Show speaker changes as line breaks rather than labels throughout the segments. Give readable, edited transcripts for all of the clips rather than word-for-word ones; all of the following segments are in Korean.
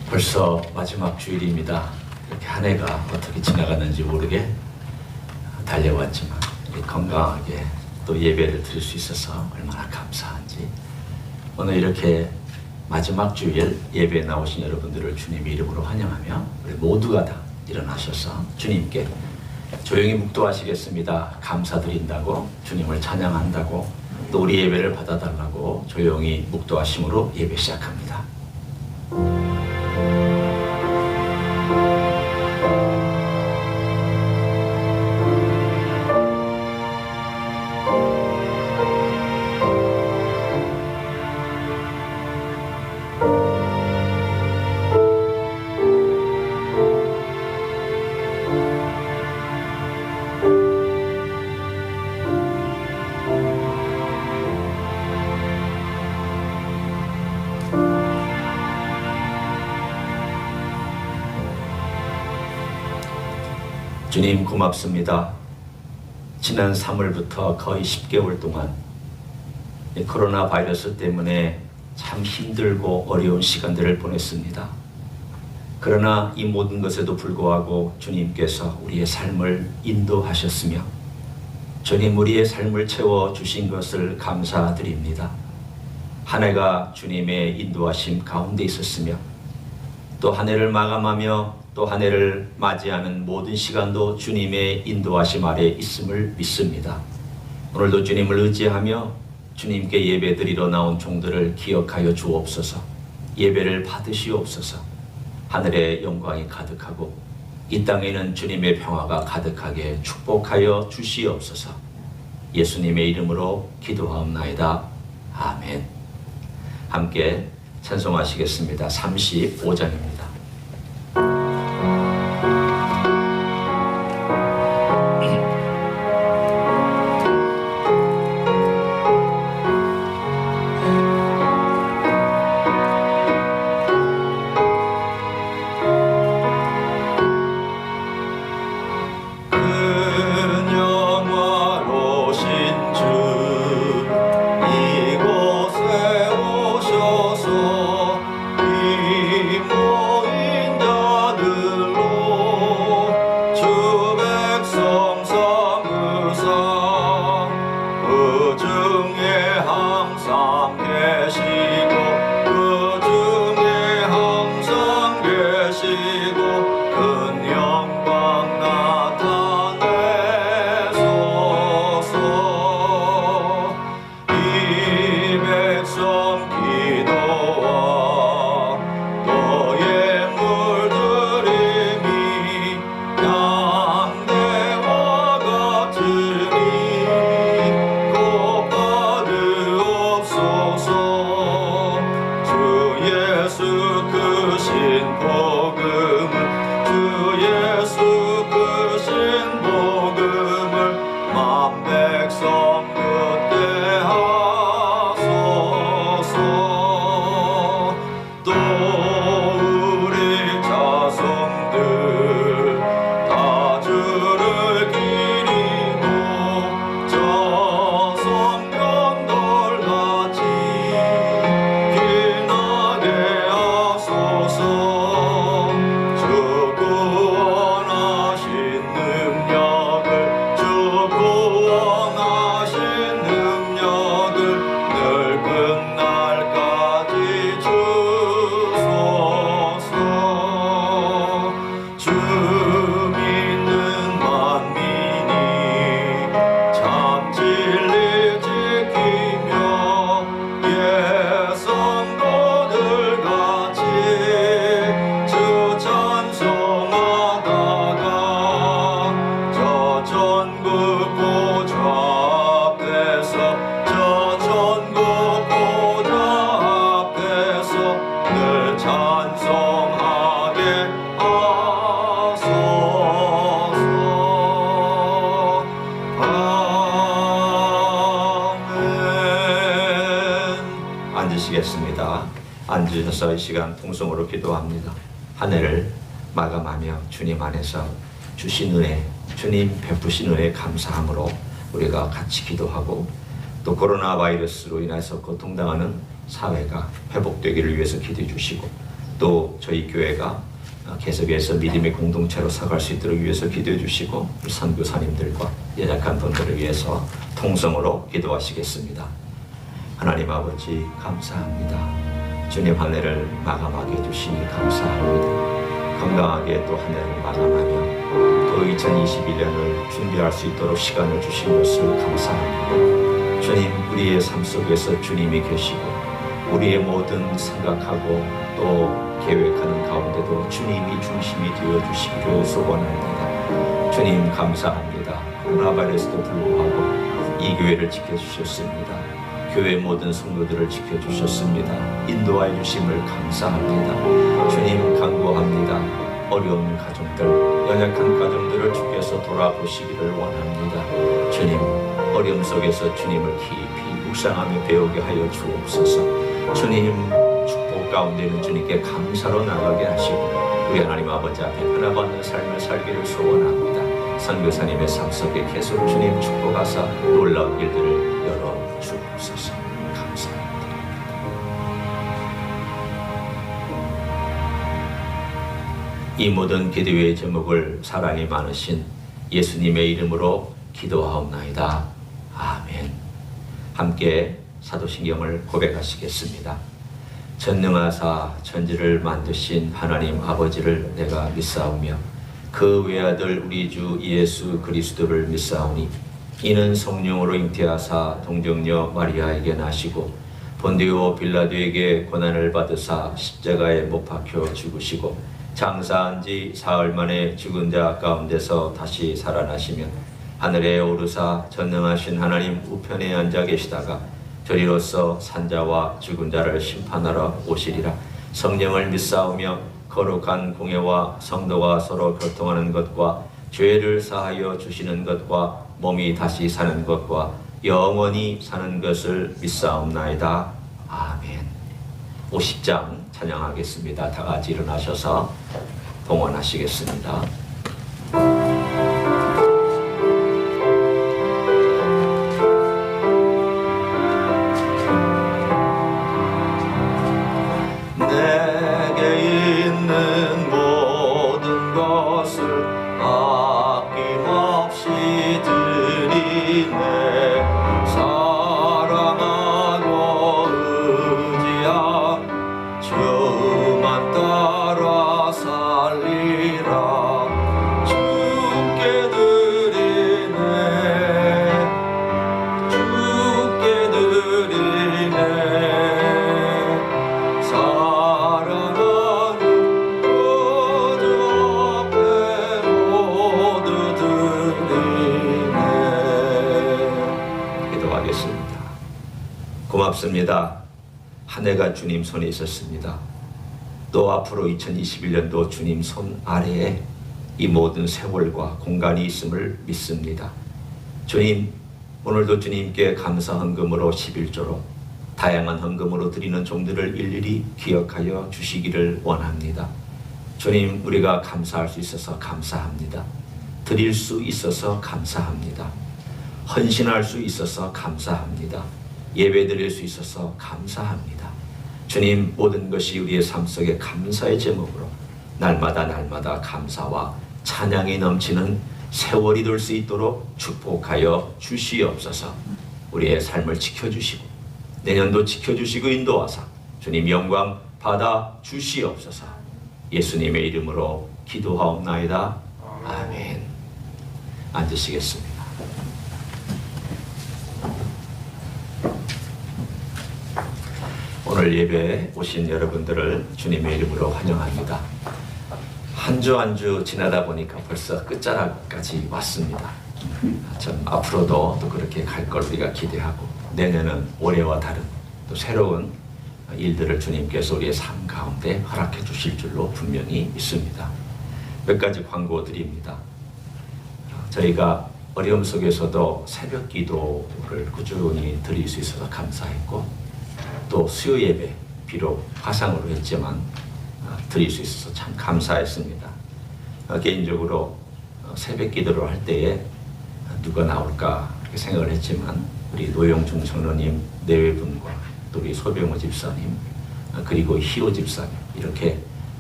벌써 마지막 주일입니다. 이렇게 한 해가 어떻게 지나갔는지 모르게 달려왔지만 건강하게 또 예배를 드릴 수 있어서 얼마나 감사한지, 오늘 이렇게 마지막 주일 예배에 나오신 여러분들을 주님의 이름으로 환영하며 우리 모두가 다 일어나셔서 주님께 조용히 묵도하시겠습니다. 감사드린다고, 주님을 찬양한다고, 또 우리 예배를 받아달라고 조용히 묵도하심으로 예배 시작합니다. 주님 고맙습니다. 지난 3월부터 거의 10개월 동안 코로나 바이러스 때문에 참 힘들고 어려운 시간들을 보냈습니다. 그러나 이 모든 것에도 불구하고 주님께서 우리의 삶을 인도하셨으며 주님 우리의 삶을 채워주신 것을 감사드립니다. 한 해가 주님의 인도하심 가운데 있었으며 또 한 해를 마감하며 또 한 해를 맞이하는 모든 시간도 주님의 인도하심 아래 있음을 믿습니다. 오늘도 주님을 의지하며 주님께 예배드리러 나온 종들을 기억하여 주옵소서. 예배를 받으시옵소서. 하늘의 영광이 가득하고 이 땅에는 주님의 평화가 가득하게 축복하여 주시옵소서. 예수님의 이름으로 기도하옵나이다. 아멘. 함께 찬송하시겠습니다. 35장입니다. 앉으셔서 이 시간 통성으로 기도합니다. 한 해를 마감하며 주님 안에서 주신 은혜, 주님 베푸신 은혜 감사함으로 우리가 같이 기도하고, 또 코로나 바이러스로 인해서 고통당하는 사회가 회복되기를 위해서 기도해 주시고, 또 저희 교회가 계속해서 믿음의 공동체로 서갈 수 있도록 위해서 기도해 주시고 선교사님들과 연약한 분들을 위해서 통성으로 기도하시겠습니다. 하나님 아버지 감사합니다. 주님 한 해를 마감하게 해주시니 감사합니다. 건강하게 또 한 해를 마감하며 또 2021년을 준비할 수 있도록 시간을 주신 것을 감사합니다. 주님 우리의 삶 속에서 주님이 계시고 우리의 모든 생각하고 또 계획하는 가운데도 주님이 중심이 되어주시기를 소원합니다. 주님 감사합니다. 코로나 바이러스도 불구하고 이 교회를 지켜주셨습니다. 교회 모든 성도들을 지켜주셨습니다. 인도하여 주심을 감사합니다. 주님 간구합니다. 어려운 가정들, 연약한 가정들을 주께서 돌아보시기를 원합니다. 주님 어려움 속에서 주님을 깊이 묵상하며 배우게 하여 주옵소서. 주님 축복 가운데는 주님께 감사로 나가게 하시고 우리 하나님 아버지 앞에 하나받는 삶을 살기를 소원합니다. 선교사님의 삶 속에 계속 주님 축복하사 놀라운 일들을 열어 주옵소서. 감사합니다. 이 모든 기도의 제목을 사랑이 많으신 예수님의 이름으로 기도하옵나이다. 아멘. 함께 사도신경을 고백하시겠습니다. 전능하사 천지를 만드신 하나님 아버지를 내가 믿사오며 그 외아들 우리 주 예수 그리스도를 믿사오니 이는 성령으로 잉태하사 동정녀 마리아에게 나시고 본디오 빌라도에게 고난을 받으사 십자가에 못 박혀 죽으시고 장사한 지 사흘 만에 죽은 자 가운데서 다시 살아나시며 하늘에 오르사 전능하신 하나님 우편에 앉아 계시다가 저리로서 산자와 죽은 자를 심판하러 오시리라. 성령을 믿사오며 거룩한 공예와 성도가 서로 교통하는 것과 죄를 사하여 주시는 것과 몸이 다시 사는 것과 영원히 사는 것을 믿사옵나이다. 아멘. 50장 찬양하겠습니다. 다 같이 일어나셔서 동원하시겠습니다. 고맙습니다. 한 해가 주님 손에 있었습니다. 또 앞으로 2021년도 주님 손 아래에 이 모든 세월과 공간이 있음을 믿습니다. 주님, 오늘도 주님께 감사 헌금으로 11조로 다양한 헌금으로 드리는 종들을 일일이 기억하여 주시기를 원합니다. 주님, 우리가 감사할 수 있어서 감사합니다. 드릴 수 있어서 감사합니다. 헌신할 수 있어서 감사합니다. 예배 드릴 수 있어서 감사합니다. 주님, 모든 것이 우리의 삶 속에 감사의 제목으로 날마다 감사와 찬양이 넘치는 세월이 될 수 있도록 축복하여 주시옵소서. 우리의 삶을 지켜주시고 내년도 지켜주시고 인도하사 주님 영광 받아 주시옵소서. 예수님의 이름으로 기도하옵나이다. 아멘. 앉으시겠습니다. 오늘 예배에 오신 여러분들을 주님의 이름으로 환영합니다. 한 주 한 주 지나다 보니까 벌써 끝자락까지 왔습니다. 참 앞으로도 또 그렇게 갈 걸 우리가 기대하고 내년은 올해와 다른 또 새로운 일들을 주님께서 우리의 삶 가운데 허락해 주실 줄로 분명히 믿습니다. 몇 가지 광고 드립니다. 저희가 어려움 속에서도 새벽 기도를 꾸준히 드릴 수 있어서 감사했고 또 수요 예배 비록 화상으로 했지만 드릴 수 있어서 참 감사했습니다. 개인적으로 새벽 기도를 할 때에 누가 나올까 이렇게 생각을 했지만 우리 노영중 장로님 내외분과 또 우리 소병호 집사님 그리고 희호 집사님 이렇게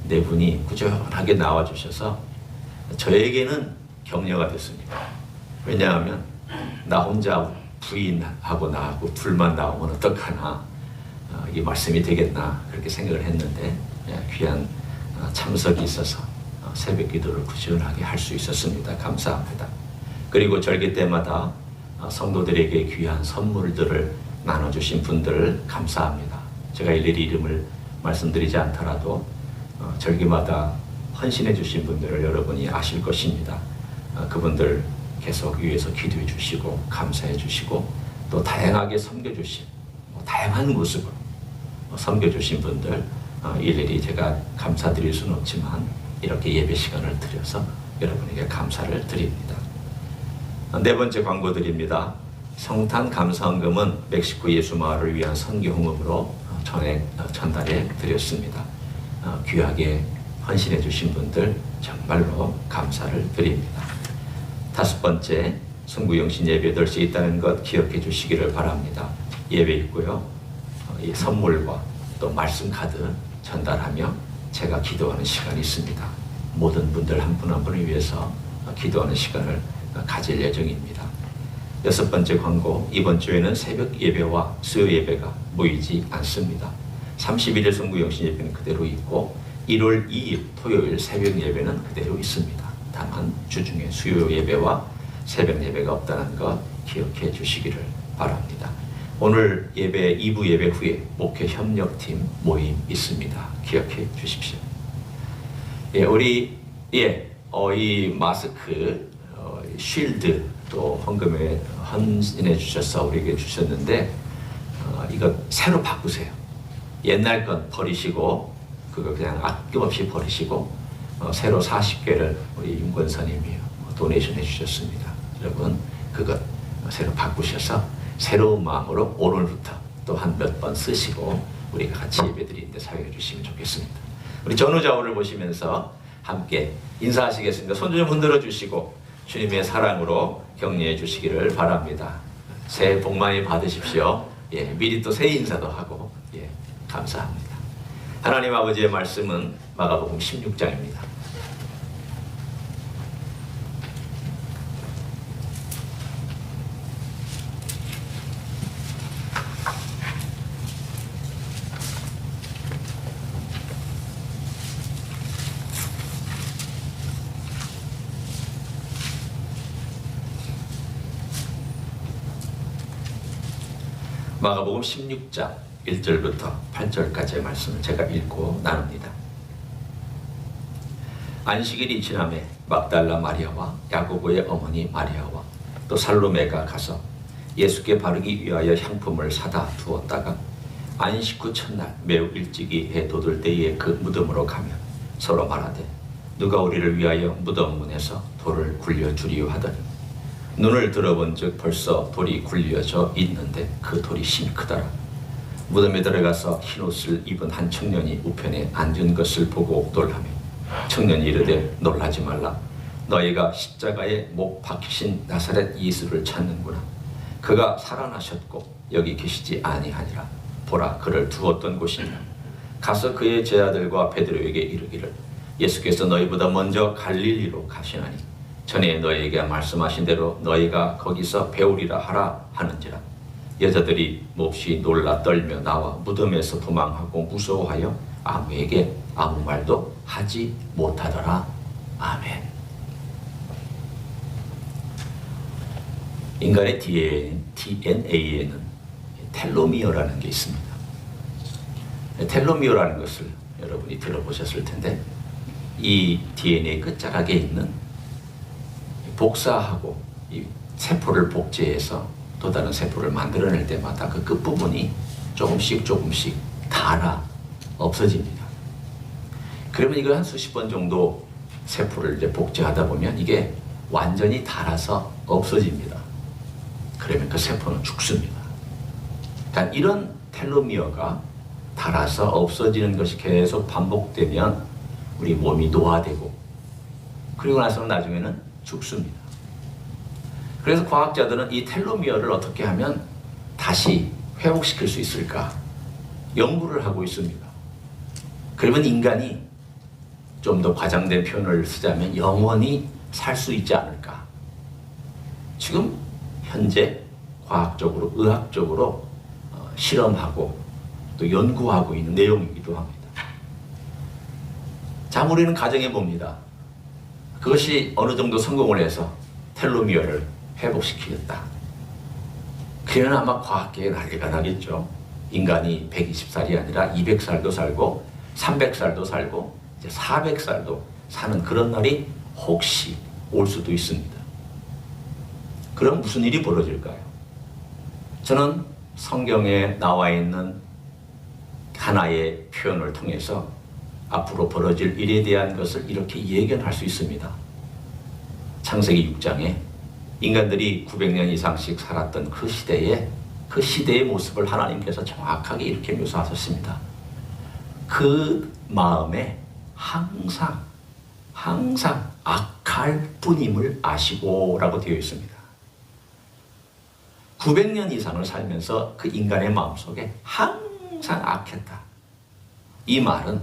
네 분이 꾸준하게 나와주셔서 저에게는 격려가 됐습니다. 왜냐하면 나 혼자 부인하고 나하고 둘만 나오면 어떡하나, 이 말씀이 되겠나 그렇게 생각을 했는데 귀한 참석이 있어서 새벽 기도를 꾸준하게 할 수 있었습니다. 감사합니다. 그리고 절기 때마다 성도들에게 귀한 선물들을 나눠주신 분들 감사합니다. 제가 일일이 이름을 말씀드리지 않더라도 절기마다 헌신해 주신 분들을 여러분이 아실 것입니다. 그분들 계속 위에서 기도해 주시고 감사해 주시고 또 다양하게 섬겨주신 다양한 모습으로 섬겨주신 분들 일일이 제가 감사드릴 수는 없지만 이렇게 예배 시간을 드려서 여러분에게 감사를 드립니다. 네 번째 광고 드립니다. 성탄 감사헌금은 멕시코 예수마을을 위한 선교 헌금으로 전달해 드렸습니다. 귀하게 헌신해 주신 분들 정말로 감사를 드립니다. 다섯 번째, 성구영신 예배 8시에 있다는 것 기억해 주시기를 바랍니다. 예배 있고요. 이 선물과 또 말씀 카드 전달하며 제가 기도하는 시간이 있습니다. 모든 분들 한 분 한 분을 위해서 기도하는 시간을 가질 예정입니다. 여섯 번째 광고, 이번 주에는 새벽 예배와 수요 예배가 모이지 않습니다. 31일 성구영신 예배는 그대로 있고 1월 2일 토요일 새벽 예배는 그대로 있습니다. 다만 주중에 수요 예배와 새벽 예배가 없다는 것 기억해 주시기를 바랍니다. 오늘 예배 2부 예배 후에 목회 협력팀 모임 있습니다. 기억해 주십시오. 우리 이 마스크, 쉴드 또 헌금에 헌신해 주셔서 우리에게 주셨는데 이거 새로 바꾸세요. 옛날 건 버리시고 그거 그냥 아낌없이 버리시고 새로 40개를 우리 윤권사님이 도네이션 해주셨습니다. 여러분 그것 새로 바꾸셔서 새로운 마음으로 오늘부터 또 한 몇 번 쓰시고 우리가 같이 예배드리는데 사용해 주시면 좋겠습니다. 우리 전우자오를 보시면서 함께 인사하시겠습니다. 손 좀 흔들어 주시고 주님의 사랑으로 격려해 주시기를 바랍니다. 새해 복 많이 받으십시오. 미리 또 새해 인사도 하고 감사합니다. 하나님 아버지의 말씀은 마가복음 16장입니다. 마가복음 16장 1절부터 8절까지의 말씀을 제가 읽고 나눕니다. 안식일이 지남에 막달라 마리아와 야고보의 어머니 마리아와 또 살로메가 가서 예수께 바르기 위하여 향품을 사다 두었다가 안식 후 첫날 매우 일찍이 해 돋을 때에 그 무덤으로 가며 서로 말하되 누가 우리를 위하여 무덤 문에서 돌을 굴려주리요 하더니 눈을 들어본 즉 벌써 돌이 굴려져 있는데 그 돌이 심히 크더라. 무덤에 들어가서 흰옷을 입은 한 청년이 우편에 앉은 것을 보고 놀라며 청년이 이르되 놀라지 말라. 너희가 십자가에 못 박히신 나사렛 예수를 찾는구나. 그가 살아나셨고 여기 계시지 아니하니라. 보라 그를 두었던 곳이니라. 가서 그의 제자들과 베드로에게 이르기를 예수께서 너희보다 먼저 갈릴리로 가시나니 전에 너희에게 말씀하신 대로 너희가 거기서 배우리라 하라 하는지라. 여자들이 몹시 놀라 떨며 나와 무덤에서 도망하고 무서워하여 아무에게 아무 말도 하지 못하더라. 아멘. 인간의 DNA에는 텔로미어라는 게 있습니다. 텔로미어라는 것을 여러분이 들어보셨을 텐데 이 DNA 끝자락에 있는 복사하고 이 세포를 복제해서 또 다른 세포를 만들어낼 때마다 그 끝부분이 조금씩 닳아 없어집니다. 그러면 이거 한 수십 번 정도 세포를 이제 복제하다 보면 이게 완전히 닳아서 없어집니다. 그러면 그 세포는 죽습니다. 그러니까 이런 텔로미어가 닳아서 없어지는 것이 계속 반복되면 우리 몸이 노화되고 그리고 나서는 나중에는 죽습니다. 그래서 과학자들은 이 텔로미어를 어떻게 하면 다시 회복시킬 수 있을까 연구를 하고 있습니다. 그러면 인간이 좀 더 과장된 표현을 쓰자면 영원히 살 수 있지 않을까. 지금 현재 과학적으로, 의학적으로 실험하고 또 연구하고 있는 내용이기도 합니다. 자, 우리는 가정해 봅니다. 그것이 어느 정도 성공을 해서 텔로미어를 회복시키겠다. 그러면 아마 과학계에 난리가 나겠죠. 인간이 120살이 아니라 200살도 살고 300살도 살고 이제 400살도 사는 그런 날이 혹시 올 수도 있습니다. 그럼 무슨 일이 벌어질까요? 저는 성경에 나와 있는 하나의 표현을 통해서 앞으로 벌어질 일에 대한 것을 이렇게 예견할 수 있습니다. 창세기 6장에 인간들이 900년 이상씩 살았던 그 시대의 모습을 하나님께서 정확하게 이렇게 묘사하셨습니다. 그 마음에 항상 악할 뿐임을 아시고 라고 되어 있습니다. 900년 이상을 살면서 그 인간의 마음속에 항상 악했다. 이 말은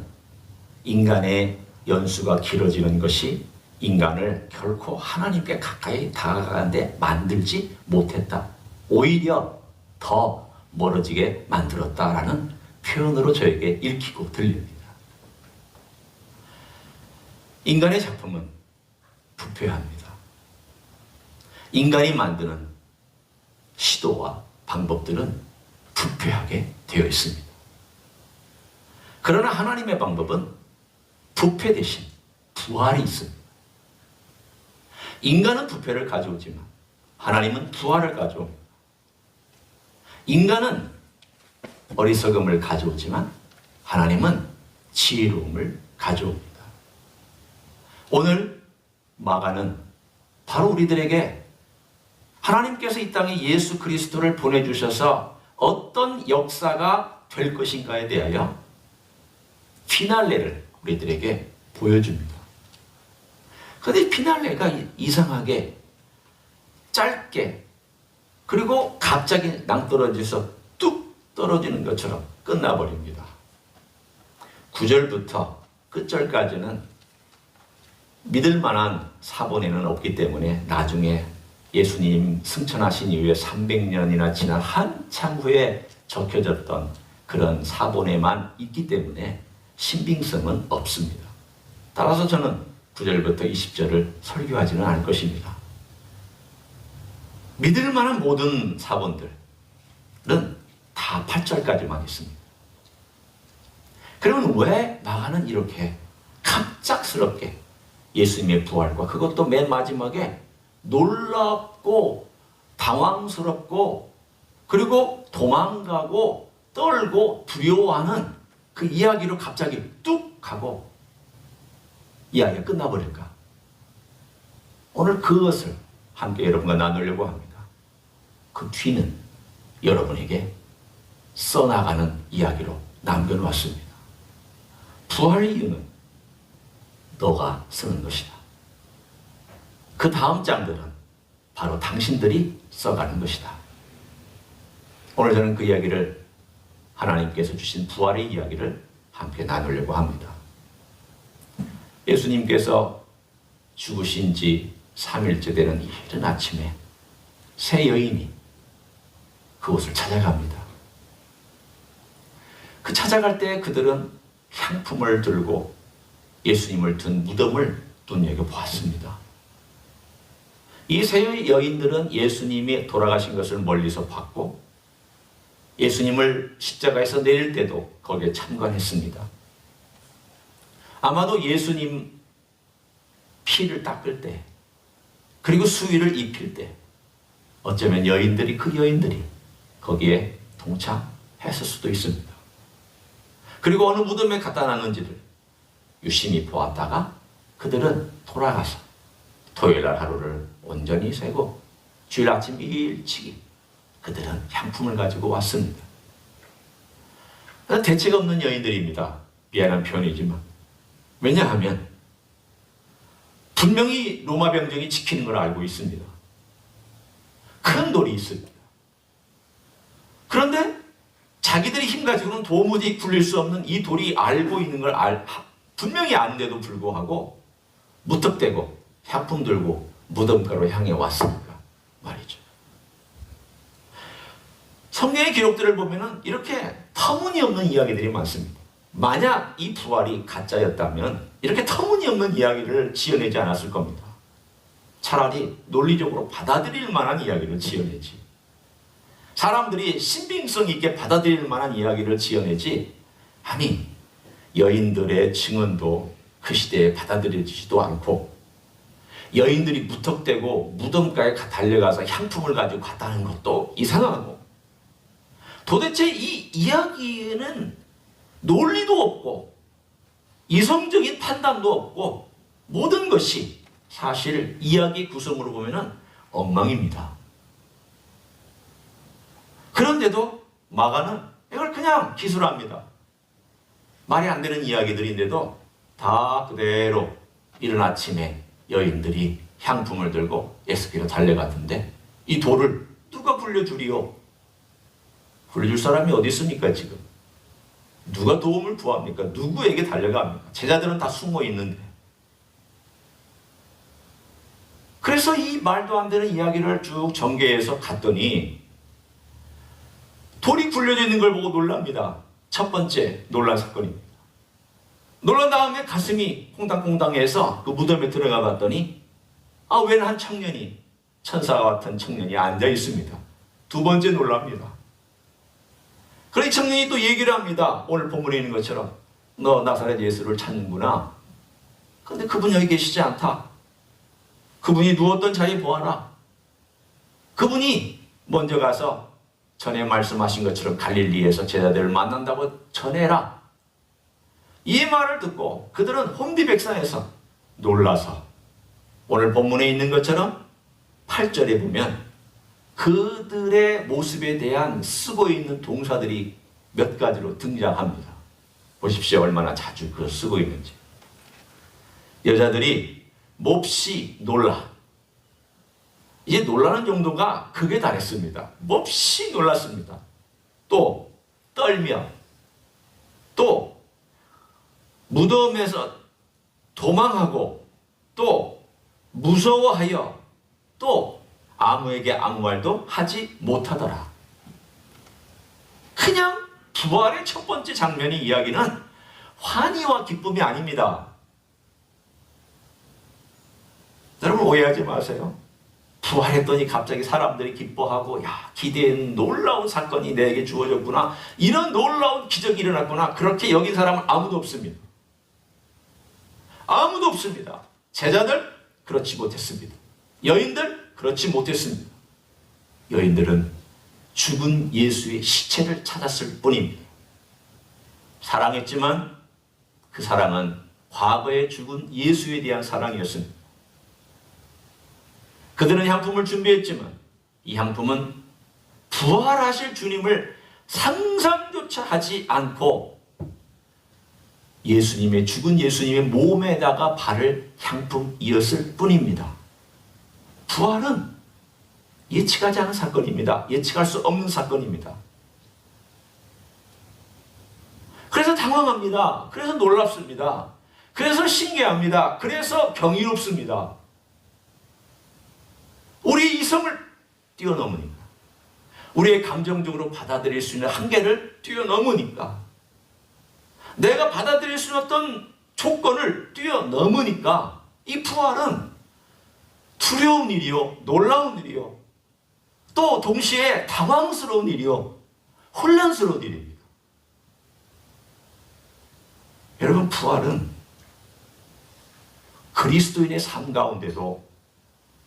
인간의 연수가 길어지는 것이 인간을 결코 하나님께 가까이 다가가는데 만들지 못했다. 오히려 더 멀어지게 만들었다라는 표현으로 저에게 읽히고 들립니다. 인간의 작품은 부패합니다. 인간이 만드는 시도와 방법들은 부패하게 되어 있습니다. 그러나 하나님의 방법은 부패 대신 부활이 있습니다. 인간은 부패를 가져오지만 하나님은 부활을 가져옵니다. 인간은 어리석음을 가져오지만 하나님은 지혜로움을 가져옵니다. 오늘 마가는 바로 우리들에게 하나님께서 이 땅에 예수 그리스도를 보내주셔서 어떤 역사가 될 것인가에 대하여 피날레를 우리들에게 보여줍니다. 그런데 피날레가 이상하게 짧게 그리고 갑자기 낭떠러지서 뚝 떨어지는 것처럼 끝나버립니다. 9절부터 끝절까지는 믿을 만한 사본에는 없기 때문에 나중에 예수님 승천하신 이후에 300년이나 지난 한참 후에 적혀졌던 그런 사본에만 있기 때문에 신빙성은 없습니다. 따라서 저는 9절부터 20절을 설교하지는 않을 것입니다. 믿을 만한 모든 사본들은 다 8절까지만 있습니다. 그러면 왜 마가는 이렇게 갑작스럽게 예수님의 부활과 그것도 맨 마지막에 놀랍고 당황스럽고 그리고 도망가고 떨고 두려워하는 그 이야기로 갑자기 뚝 하고 이야기가 끝나버릴까? 오늘 그것을 함께 여러분과 나누려고 합니다. 그 뒤는 여러분에게 써나가는 이야기로 남겨놓았습니다. 부활의 이유는 너가 쓰는 것이다. 그 다음 장들은 바로 당신들이 써가는 것이다. 오늘 저는 그 이야기를 하나님께서 주신 부활의 이야기를 함께 나누려고 합니다. 예수님께서 죽으신 지 3일째 되는 이른 아침에 세 여인이 그곳을 찾아갑니다. 그 찾아갈 때 그들은 향품을 들고 예수님을 둔 무덤을 눈여겨보았습니다. 이 세 여인들은 예수님이 돌아가신 것을 멀리서 봤고 예수님을 십자가에서 내릴 때도 거기에 참관했습니다. 아마도 예수님 피를 닦을 때 그리고 수의를 입힐 때 어쩌면 그 여인들이 거기에 동참했을 수도 있습니다. 그리고 어느 무덤에 갖다 놨는지를 유심히 보았다가 그들은 돌아가서 토요일날 하루를 온전히 새고 주일 아침 일찍이 그들은 향품을 가지고 왔습니다. 대책 없는 여인들입니다. 미안한 표현이지만. 왜냐하면 분명히 로마 병정이 지키는 걸 알고 있습니다. 큰 돌이 있습니다. 그런데 자기들이 힘 가지고는 도무지 굴릴 수 없는 이 돌이 알고 있는 걸 분명히 아닌데도 불구하고 무턱대고 향품 들고 무덤가로 향해 왔으니까 말이죠. 성경의 기록들을 보면은 이렇게 터무니없는 이야기들이 많습니다. 만약 이 부활이 가짜였다면 이렇게 터무니없는 이야기를 지어내지 않았을 겁니다. 차라리 논리적으로 받아들일 만한 이야기를 지어내지. 사람들이 신빙성 있게 받아들일 만한 이야기를 지어내지. 아니, 여인들의 증언도 그 시대에 받아들여지지도 않고 여인들이 무턱대고 무덤가에 달려가서 향품을 가지고 갔다는 것도 이상하고 도대체 이 이야기에는 논리도 없고 이성적인 판단도 없고 모든 것이 사실 이야기 구성으로 보면 엉망입니다. 그런데도 마가는 이걸 그냥 기술합니다. 말이 안 되는 이야기들인데도 다 그대로 이른 아침에 여인들이 향품을 들고 예수께로 달려갔는데 이 돌을 누가 굴려주리요? 굴려줄 사람이 어디 있습니까 지금? 누가 도움을 구합니까? 누구에게 달려갑니까? 제자들은 다 숨어 있는데. 그래서 이 말도 안 되는 이야기를 쭉 전개해서 갔더니 돌이 굴려져 있는 걸 보고 놀랍니다. 첫 번째 놀란 사건입니다. 놀란 다음에 가슴이 콩당콩당해서 그 무덤에 들어가 봤더니 웬 한 청년이 천사와 같은 청년이 앉아 있습니다. 두 번째 놀랍니다. 그러니 청년이 또 얘기를 합니다. 오늘 본문에 있는 것처럼 너 나사렛 예수를 찾는구나. 그런데 그분이 여기 계시지 않다. 그분이 누웠던 자리 보아라. 그분이 먼저 가서 전에 말씀하신 것처럼 갈릴리에서 제자들을 만난다고 전해라. 이 말을 듣고 그들은 혼비백산해서 놀라서 오늘 본문에 있는 것처럼 8절에 보면 그들의 모습에 대한 쓰고 있는 동사들이 몇 가지로 등장합니다. 보십시오. 얼마나 자주 그걸 쓰고 있는지. 여자들이 몹시 놀라. 이제 놀라는 정도가 극에 달했습니다. 몹시 놀랐습니다. 또 떨며 또 무덤에서 도망하고 또 무서워하여 또 아무에게 아무 말도 하지 못하더라. 그냥 부활의 첫 번째 장면의 이야기는 환희와 기쁨이 아닙니다. 여러분 오해하지 마세요. 부활했더니 갑자기 사람들이 기뻐하고 기대한 놀라운 사건이 내게 주어졌구나. 이런 놀라운 기적이 일어났구나. 그렇게 여긴 사람은 아무도 없습니다. 아무도 없습니다. 제자들 그렇지 못했습니다. 여인들 그렇지 못했습니다. 여인들은 죽은 예수의 시체를 찾았을 뿐입니다. 사랑했지만 그 사랑은 과거에 죽은 예수에 대한 사랑이었습니다. 그들은 향품을 준비했지만 이 향품은 부활하실 주님을 상상조차 하지 않고 죽은 예수님의 몸에다가 바를 향품이었을 뿐입니다. 부활은 예측하지 않은 사건입니다. 예측할 수 없는 사건입니다. 그래서 당황합니다. 그래서 놀랍습니다. 그래서 신기합니다. 그래서 경이롭습니다. 우리의 이성을 뛰어넘으니까, 우리의 감정적으로 받아들일 수 있는 한계를 뛰어넘으니까, 내가 받아들일 수 있는 어떤 조건을 뛰어넘으니까 이 부활은 두려운 일이요, 놀라운 일이요, 또 동시에 당황스러운 일이요, 혼란스러운 일입니다. 여러분, 부활은 그리스도인의 삶 가운데도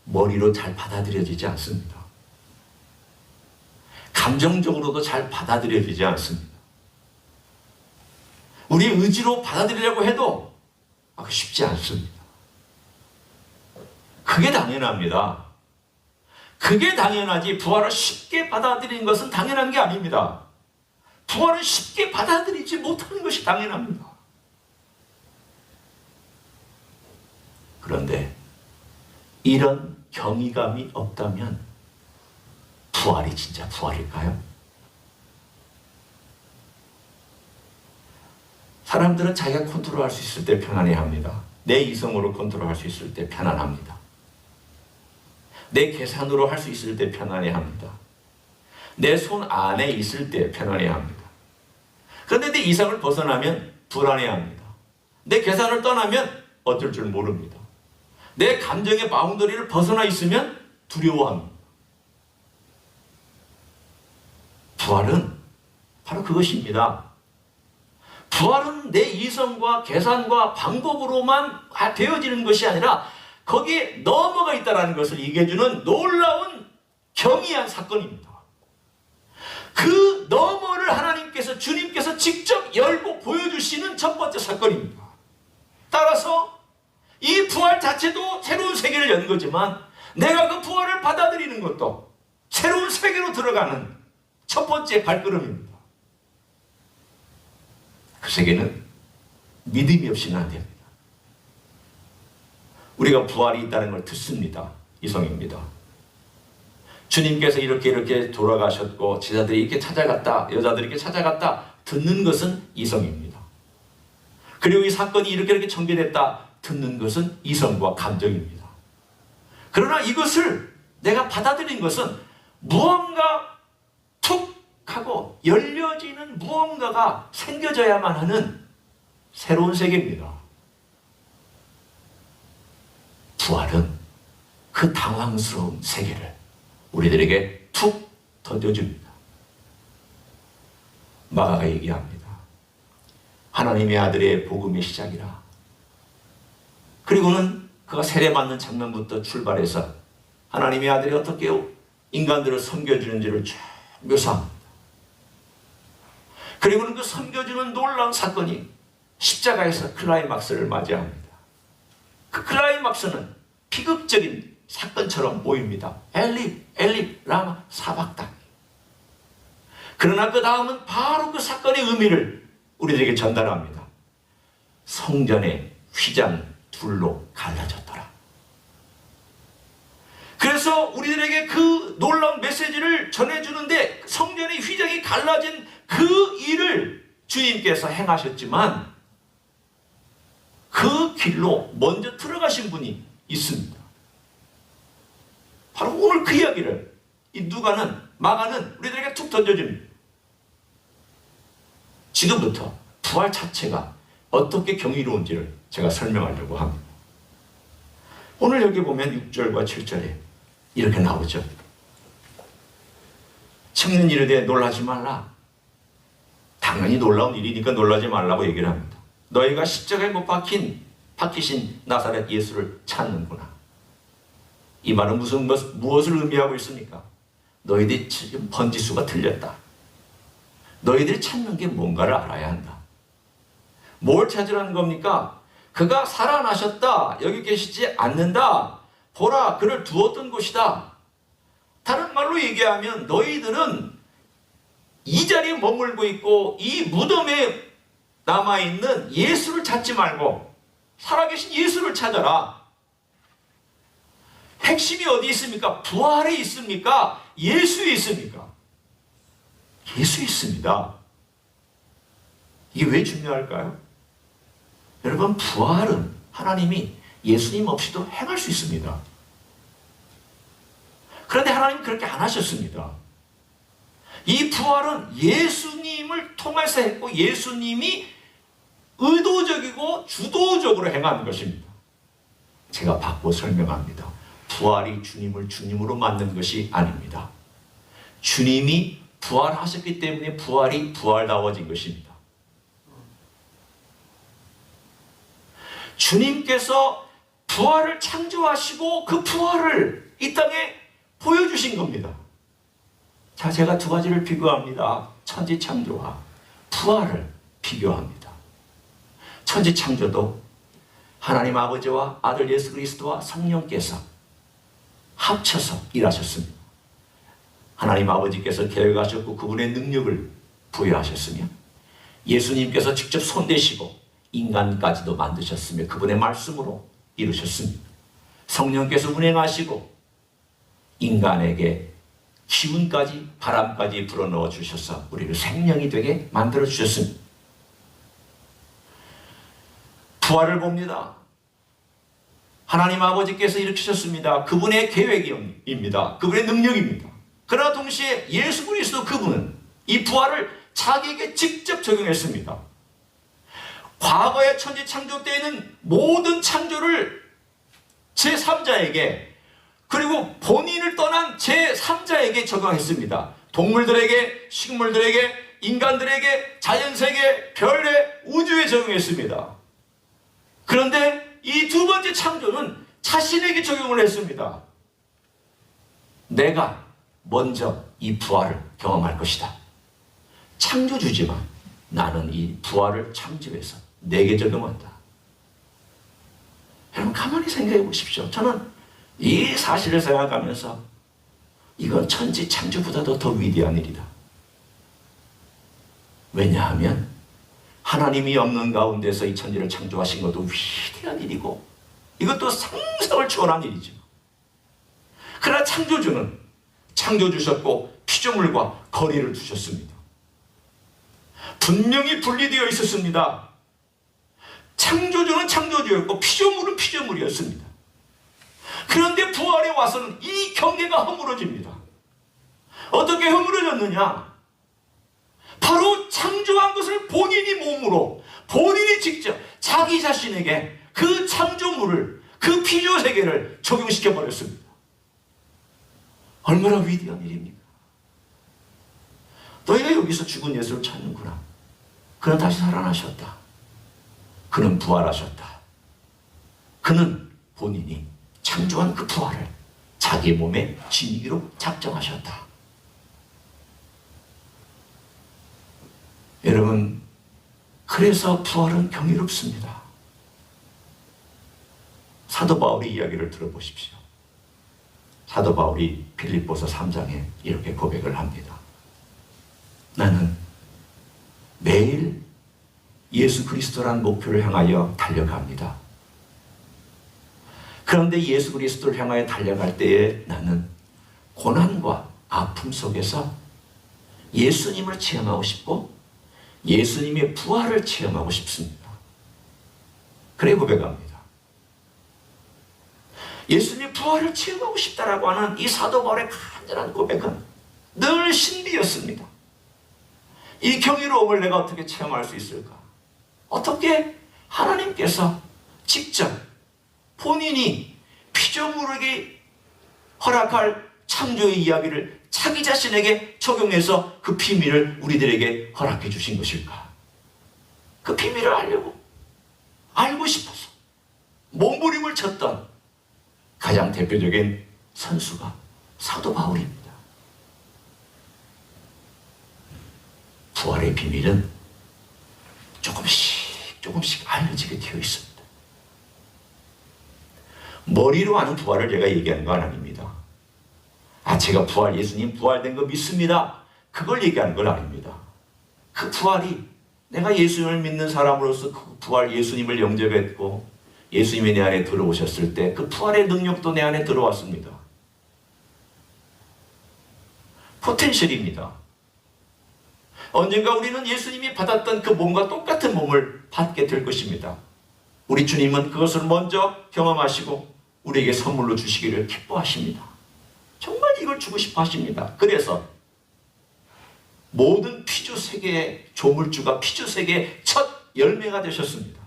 머리로 잘 받아들여지지 않습니다. 감정적으로도 잘 받아들여지지 않습니다. 우리 의지로 받아들이려고 해도 쉽지 않습니다. 그게 당연합니다. 그게 당연하지 부활을 쉽게 받아들이는 것은 당연한 게 아닙니다. 부활을 쉽게 받아들이지 못하는 것이 당연합니다. 그런데 이런 경이감이 없다면 부활이 진짜 부활일까요? 사람들은 자기가 컨트롤할 수 있을 때 편안해합니다. 내 이성으로 컨트롤할 수 있을 때 편안합니다. 내 계산으로 할 수 있을 때 편안해합니다. 내 손 안에 있을 때 편안해합니다. 그런데 내 이성을 벗어나면 불안해합니다. 내 계산을 떠나면 어쩔 줄 모릅니다. 내 감정의 바운더리를 벗어나 있으면 두려워합니다. 부활은 바로 그것입니다. 부활은 내 이성과 계산과 방법으로만 되어지는 것이 아니라 거기에 넘어가 있다는 것을 얘기해주는 놀라운 경이한 사건입니다. 그 너머를 하나님께서, 주님께서 직접 열고 보여주시는 첫 번째 사건입니다. 따라서 이 부활 자체도 새로운 세계를 연 거지만 내가 그 부활을 받아들이는 것도 새로운 세계로 들어가는 첫 번째 발걸음입니다. 그 세계는 믿음이 없이는 안 됩니다. 우리가 부활이 있다는 걸 듣습니다. 이성입니다. 주님께서 이렇게 돌아가셨고 제자들이 이렇게 찾아갔다, 여자들이 이렇게 찾아갔다 듣는 것은 이성입니다. 그리고 이 사건이 이렇게 전개됐다 듣는 것은 이성과 감정입니다. 그러나 이것을 내가 받아들인 것은 무언가 툭 하고 열려지는 무언가가 생겨져야만 하는 새로운 세계입니다. 부활은 그 당황스러운 세계를 우리들에게 툭 던져줍니다. 마가가 얘기합니다. 하나님의 아들의 복음의 시작이라. 그리고는 그가 세례받는 장면부터 출발해서 하나님의 아들이 어떻게 인간들을 섬겨주는지를 쭉 묘사합니다. 그리고는 그 섬겨주는 놀라운 사건이 십자가에서 클라이막스를 맞이합니다. 그 클라이막스는 비극적인 사건처럼 보입니다. 엘리 라마 사박당. 그러나 그 다음은 바로 그 사건의 의미를 우리들에게 전달합니다. 성전의 휘장 둘로 갈라졌더라. 그래서 우리들에게 그 놀라운 메시지를 전해주는데 성전의 휘장이 갈라진 그 일을 주님께서 행하셨지만 그 길로 먼저 들어가신 분이 있습니다. 바로 오늘 그 이야기를 이 마가는 우리들에게 툭 던져줍니다. 지금부터 부활 자체가 어떻게 경이로운지를 제가 설명하려고 합니다. 오늘 여기 보면 6절과 7절에 이렇게 나오죠. 청년 이르되 놀라지 말라. 당연히 놀라운 일이니까 놀라지 말라고 얘기를 합니다. 너희가 십자가에 못 박히신 나사렛 예수를 찾는구나. 이 말은 무엇을 의미하고 있습니까? 너희들이 지금 번지수가 틀렸다. 너희들이 찾는 게 뭔가를 알아야 한다. 뭘 찾으라는 겁니까? 그가 살아나셨다. 여기 계시지 않는다. 보라, 그를 두었던 곳이다. 다른 말로 얘기하면 너희들은 이 자리에 머물고 있고 이 무덤에 남아있는 예수를 찾지 말고 살아계신 예수를 찾아라. 핵심이 어디 있습니까? 부활에 있습니까? 예수에 있습니까? 예수에 있습니다. 이게 왜 중요할까요? 여러분, 부활은 하나님이 예수님 없이도 행할 수 있습니다. 그런데 하나님은 그렇게 안 하셨습니다. 이 부활은 예수님을 통해서 했고 예수님이 의도적이고 주도적으로 행하는 것입니다. 제가 바꿔 설명합니다. 부활이 주님을 주님으로 만든 것이 아닙니다. 주님이 부활하셨기 때문에 부활이 부활다워진 것입니다. 주님께서 부활을 창조하시고 그 부활을 이 땅에 보여주신 겁니다. 자, 제가 두 가지를 비교합니다. 천지창조와 부활을 비교합니다. 천지창조도 하나님 아버지와 아들 예수 그리스도와 성령께서 합쳐서 일하셨습니다. 하나님 아버지께서 계획하셨고 그분의 능력을 부여하셨으며 예수님께서 직접 손대시고 인간까지도 만드셨으며 그분의 말씀으로 이루셨습니다. 성령께서 운행하시고 인간에게 기운까지 바람까지 불어넣어 주셔서 우리를 생명이 되게 만들어 주셨습니다. 부활을 봅니다. 하나님 아버지께서 일으키셨습니다. 그분의 계획입니다. 그분의 능력입니다. 그러나 동시에 예수 그리스도 그분은 이 부활을 자기에게 직접 적용했습니다. 과거의 천지 창조 때에는 모든 창조를 제3자에게 그리고 본인을 떠난 제3자에게 적용했습니다. 동물들에게, 식물들에게, 인간들에게, 자연세계, 별에, 우주에 적용했습니다. 그런데 이 두 번째 창조는 자신에게 적용을 했습니다. 내가 먼저 이 부활을 경험할 것이다. 창조주지만 나는 이 부활을 창조해서 내게 적용한다. 여러분 가만히 생각해 보십시오. 저는 이 사실을 생각하면서 이건 천지 창조보다도 더 위대한 일이다. 왜냐하면 하나님이 없는 가운데서 이 천지를 창조하신 것도 위대한 일이고 이것도 상상을 초월한 일이죠. 그러나 창조주는 창조주셨고 피조물과 거리를 두셨습니다. 분명히 분리되어 있었습니다. 창조주는 창조주였고 피조물은 피조물이었습니다. 그런데 부활에 와서는 이 경계가 허물어집니다. 어떻게 허물어졌느냐? 바로 창조한 것을 본인이 몸으로 본인이 직접 자기 자신에게 그 창조물을 그 피조세계를 적용시켜 버렸습니다. 얼마나 위대한 일입니까? 너희가 여기서 죽은 예수를 찾는구나. 그는 다시 살아나셨다. 그는 부활하셨다. 그는 본인이 창조한 그 부활을 자기 몸에 지니기로 작정하셨다. 여러분, 그래서 부활은 경이롭습니다. 사도 바울의 이야기를 들어보십시오. 사도 바울이 빌립보서 3장에 이렇게 고백을 합니다. 나는 매일 예수 그리스도라는 목표를 향하여 달려갑니다. 그런데 예수 그리스도를 향하여 달려갈 때에 나는 고난과 아픔 속에서 예수님을 체험하고 싶고 예수님의 부활을 체험하고 싶습니다. 그래 고백합니다. 예수님의 부활을 체험하고 싶다라고 하는 이 사도 바울의 간절한 고백은 늘 신비였습니다. 이 경이로움을 내가 어떻게 체험할 수 있을까? 어떻게 하나님께서 직접 본인이 피조물에게 허락할 창조의 이야기를 자기 자신에게 적용해서 그 비밀을 우리들에게 허락해 주신 것일까? 그 비밀을 알고 싶어서 몸부림을 쳤던 가장 대표적인 선수가 사도 바울입니다. 부활의 비밀은 조금씩 알려지게 되어 있습니다. 머리로 아는 부활을 제가 얘기하는 건 아닙니다. 제가 예수님 부활된 거 믿습니다. 그걸 얘기하는 건 아닙니다. 그 부활이 내가 예수님을 믿는 사람으로서 그 부활 예수님을 영접했고 예수님이 내 안에 들어오셨을 때 그 부활의 능력도 내 안에 들어왔습니다. 포텐셜입니다. 언젠가 우리는 예수님이 받았던 그 몸과 똑같은 몸을 받게 될 것입니다. 우리 주님은 그것을 먼저 경험하시고 우리에게 선물로 주시기를 기뻐하십니다. 정말 이걸 주고 싶어 하십니다. 그래서 모든 피조세계의 조물주가 피조세계의 첫 열매가 되셨습니다.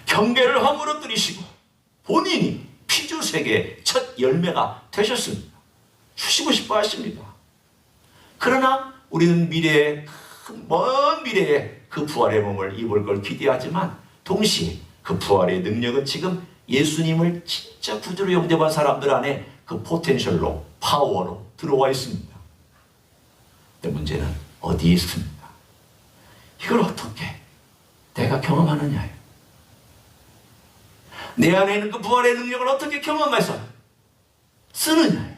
경계를 허물어뜨리시고 본인이 피조세계의 첫 열매가 되셨습니다. 주시고 싶어 하십니다. 그러나 우리는 먼 미래에 그 부활의 몸을 입을 걸 기대하지만 동시에 그 부활의 능력은 지금 예수님을 진짜 구주로 영접한 사람들 안에 그 포텐셜로 파워로 들어와 있습니다. 근데 문제는 어디에 있습니까? 이걸 어떻게 내가 경험하느냐예요. 내 안에 있는 그 부활의 능력을 어떻게 경험해서 쓰느냐예요.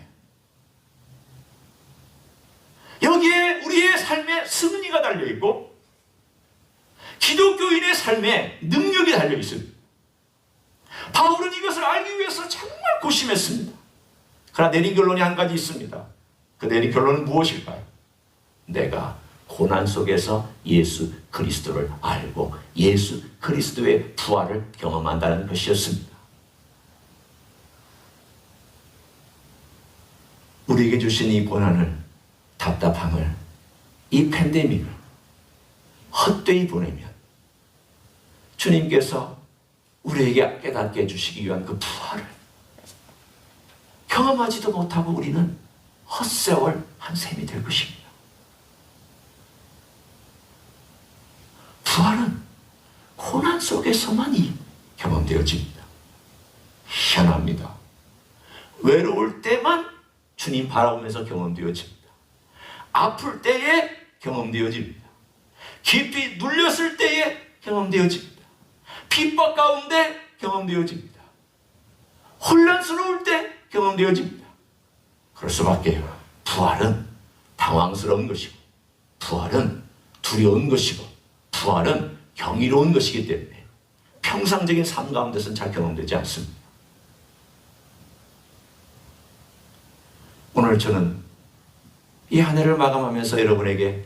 여기에 우리의 삶에 승리가 달려있고 기독교인의 삶에 능력이 달려있습니다. 바울은 이것을 알기 위해서 정말 고심했습니다. 그러나 내린 결론이 한 가지 있습니다. 그 내린 결론은 무엇일까요? 내가 고난 속에서 예수 그리스도를 알고 예수 그리스도의 부활을 경험한다는 것이었습니다. 우리에게 주신 이 고난을, 답답함을, 이 팬데믹을 헛되이 보내면 주님께서 우리에게 깨닫게 해주시기 위한 그 부활을 경험하지도 못하고 우리는 헛세월 한 셈이 될 것입니다. 부활은 고난 속에서만이 경험되어집니다. 희한합니다. 외로울 때만 주님 바라보면서 경험되어집니다. 아플 때에 경험되어집니다. 깊이 눌렸을 때에 경험되어집니다. 핍박 가운데 경험되어집니다. 혼란스러울 때 경험되어집니다. 그럴 수밖에요. 부활은 당황스러운 것이고, 부활은 두려운 것이고, 부활은 경이로운 것이기 때문에 평상적인 삶 가운데서는 잘 경험되지 않습니다. 오늘 저는 이 한 해를 마감하면서 여러분에게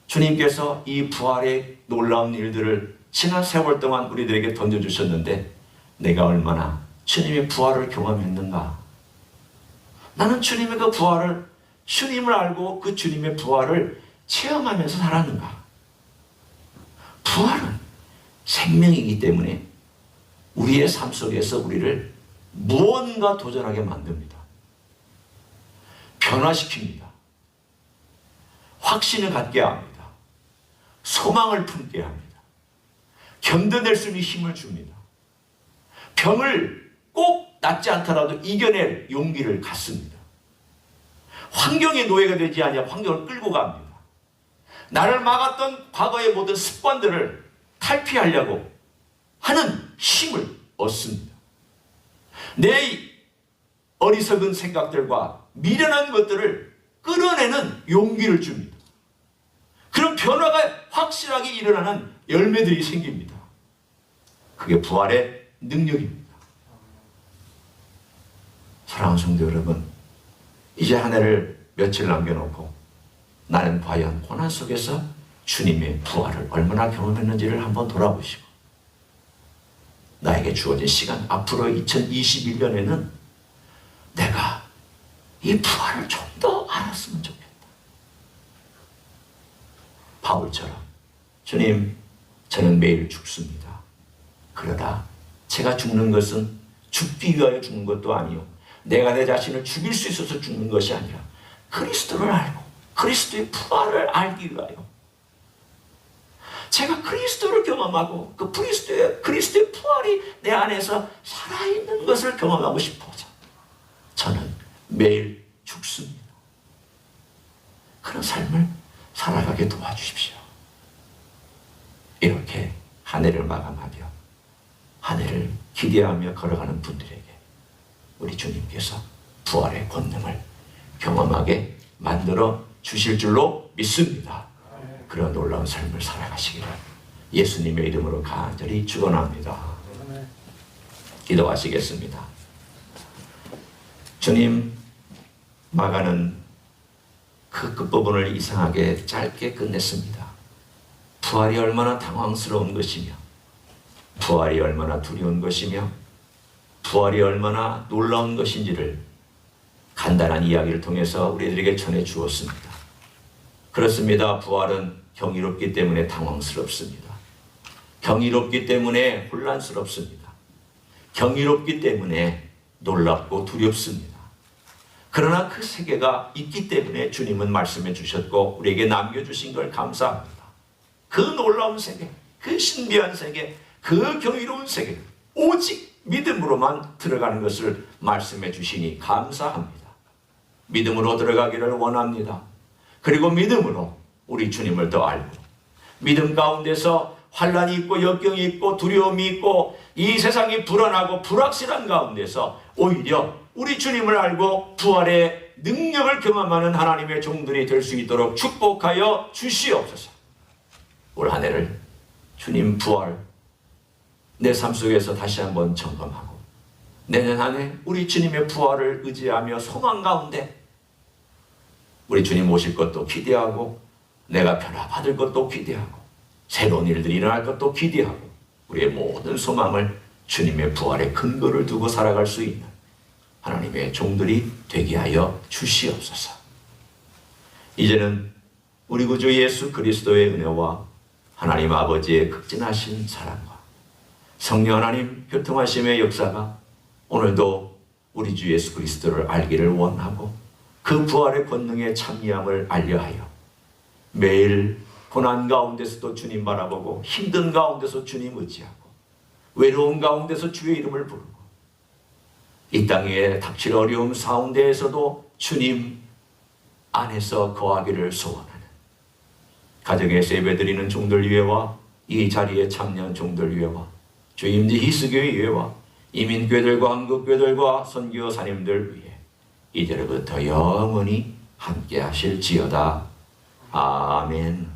주님께서 이 부활의 놀라운 일들을 지난 세월 동안 우리들에게 던져주셨는데 내가 얼마나 주님의 부활을 경험했는가? 나는 주님의 그 부활을, 주님을 알고 그 주님의 부활을 체험하면서 살았는가? 부활은 생명이기 때문에 우리의 삶 속에서 우리를 무언가 도전하게 만듭니다. 변화시킵니다. 확신을 갖게 합니다. 소망을 품게 합니다. 견뎌낼 수 있는 힘을 줍니다. 병을 꼭 낫지 않더라도 이겨낼 용기를 갖습니다. 환경의 노예가 되지 아니하고 환경을 끌고 갑니다. 나를 막았던 과거의 모든 습관들을 탈피하려고 하는 힘을 얻습니다. 내 어리석은 생각들과 미련한 것들을 끌어내는 용기를 줍니다. 그런 변화가 확실하게 일어나는 열매들이 생깁니다. 그게 부활의 능력입니다. 사랑하는 성도 여러분, 이제 한 해를 며칠 남겨놓고 나는 과연 고난 속에서 주님의 부활을 얼마나 경험했는지를 한번 돌아보시고 나에게 주어진 시간, 앞으로 2021년에는 내가 이 부활을 좀 더 알았으면 좋겠다. 바울처럼 주님, 저는 매일 죽습니다. 그러나 제가 죽는 것은 죽기 위하여 죽는 것도 아니요, 내가 내 자신을 죽일 수 있어서 죽는 것이 아니라 그리스도를 알고 그리스도의 부활을 알기 위하여 제가 그리스도를 경험하고 그 그리스도의 부활이 내 안에서 살아있는 것을 경험하고 싶어서 저는 매일 죽습니다. 그런 삶을 살아가게 도와주십시오. 이렇게 한 해를 마감하며 한 해를 기대하며 걸어가는 분들에게 우리 주님께서 부활의 권능을 경험하게 만들어 주실 줄로 믿습니다. 그런 놀라운 삶을 살아가시기를 예수님의 이름으로 간절히 축원합니다. 기도하시겠습니다. 주님, 마가는 그 끝부분을 이상하게 짧게 끝냈습니다. 부활이 얼마나 당황스러운 것이며, 부활이 얼마나 두려운 것이며, 부활이 얼마나 놀라운 것인지를 간단한 이야기를 통해서 우리들에게 전해 주었습니다. 그렇습니다. 부활은 경이롭기 때문에 당황스럽습니다. 경이롭기 때문에 혼란스럽습니다. 경이롭기 때문에 놀랍고 두렵습니다. 그러나 그 세계가 있기 때문에 주님은 말씀해 주셨고 우리에게 남겨주신 걸 감사합니다. 그 놀라운 세계, 그 신비한 세계, 그 경이로운 세계, 오직 믿음으로만 들어가는 것을 말씀해 주시니 감사합니다. 믿음으로 들어가기를 원합니다. 그리고 믿음으로 우리 주님을 더 알고, 믿음 가운데서 환란이 있고 역경이 있고 두려움이 있고 이 세상이 불안하고 불확실한 가운데서 오히려 우리 주님을 알고 부활의 능력을 경험하는 하나님의 종들이 될 수 있도록 축복하여 주시옵소서. 올 한 해를 주님 부활 내 삶 속에서 다시 한번 점검하고 내년 한 해 우리 주님의 부활을 의지하며 소망 가운데 우리 주님 오실 것도 기대하고 내가 변화받을 것도 기대하고 새로운 일들이 일어날 것도 기대하고 우리의 모든 소망을 주님의 부활의 근거를 두고 살아갈 수 있는 하나님의 종들이 되게 하여 주시옵소서. 이제는 우리 구주 예수 그리스도의 은혜와 하나님 아버지의 극진하신 사랑과 성령 하나님 교통하심의 역사가 오늘도 우리 주 예수 그리스도를 알기를 원하고 그 부활의 권능에 참여함을 알려하여 매일 고난 가운데서도 주님 바라보고 힘든 가운데서 주님 의지하고 외로운 가운데서 주의 이름을 부르고 이 땅에 닥칠 어려움 가운데에서도 주님 안에서 거하기를 소원하는 가정에서 예배드리는 종들 위에와 이 자리에 참여한 종들 위에와 주임지 희스교회 위에와 이민교회들과 한국교회들과 선교 사님들 위해 이제부터 영원히 함께 하실지어다. 아멘.